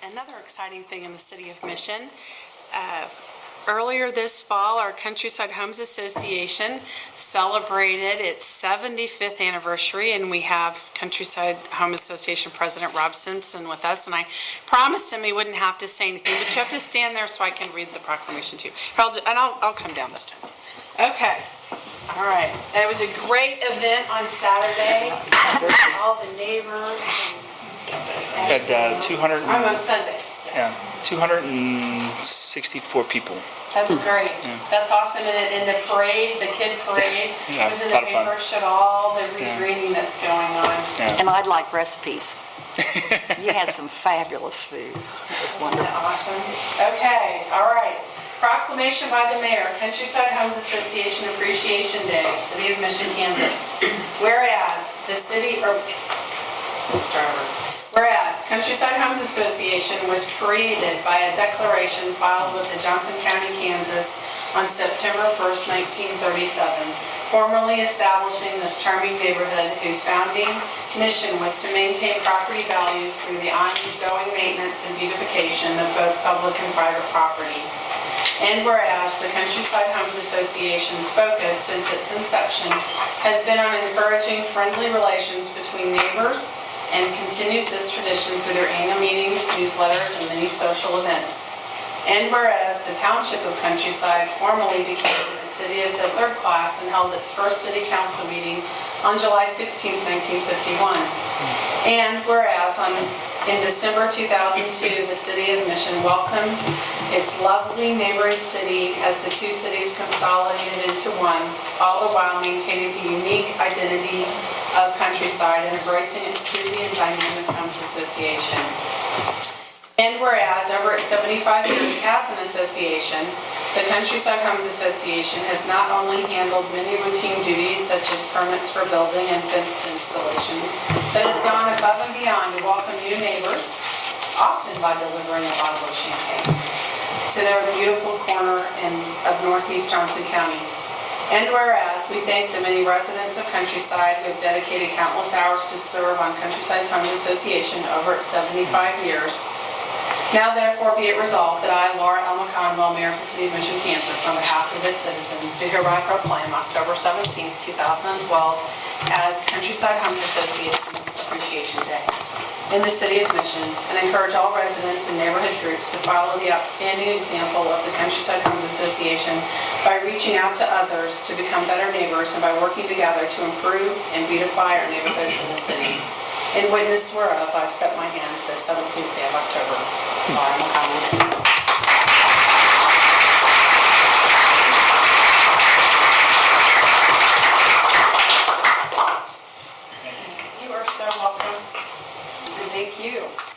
Another exciting thing in the city of Mission. Earlier this fall, our Countryside Homes Association celebrated its 75th anniversary, and we have Countryside Home Association President Rob Simpson with us, and I promised him he wouldn't have to say anything, but you have to stand there so I can read the proclamation too. I'll come down this time. Okay. All right. And it was a great event on Saturday. All the neighbors. We had 200. I'm on Sunday. Yeah, Yes. 264 people. That's great. That's awesome. And in the parade, the kid parade, Yeah, it was in a the lot of fun. paper, showed all the regreening that's going on. Yeah. And I'd like recipes. You had some fabulous food. It was wonderful. Awesome. Okay, all right. Proclamation by the mayor, Countryside Homes Association Appreciation Day, City of Mission, Kansas. Whereas Whereas Countryside Homes Association was created by a declaration filed with the Johnson County, Kansas on September 1st, 1937, formally establishing this charming neighborhood whose founding mission was to maintain property values through the ongoing maintenance and beautification of both public and private property. And whereas the Countryside Homes Association's focus since its inception has been on encouraging friendly relations between neighbors and continues this tradition through their annual meetings, newsletters, and many social events. And whereas the Township of Countryside formally became the City of the Third Class and held its first City Council meeting on July 16, 1951. And whereas in December 2002, the City of Mission welcomed its lovely neighboring city as the two cities consolidated into one, all the while maintaining the unique identity of Countryside and embracing its busy and dynamic homes association. And whereas over its 75 years as an association, the Countryside Homes Association has not only handled many routine duties such as permits for building and fence installation, but has gone above and beyond to welcome new neighbors, often by delivering a bottle of champagne, to their beautiful corner of Northeast Johnson County. And whereas we thank the many residents of Countryside who have dedicated countless hours to serve on Countryside's Homes Association over its 75 years, now therefore be it resolved that I, Laura Elma Conwell, Mayor of the City of Mission, Kansas, on behalf of its citizens, do hereby proclaim October 17, 2012 as Countryside Homes Association Appreciation Day in the City of Mission, and encourage all residents and neighborhood groups to follow the outstanding example of the Countryside Homes Association by reaching out to others to become better neighbors and by working together to improve and beautify our neighborhoods in the city. In witness whereof, I've set my hand the 17th day of October. Laura McConnell. You are so welcome. And thank you.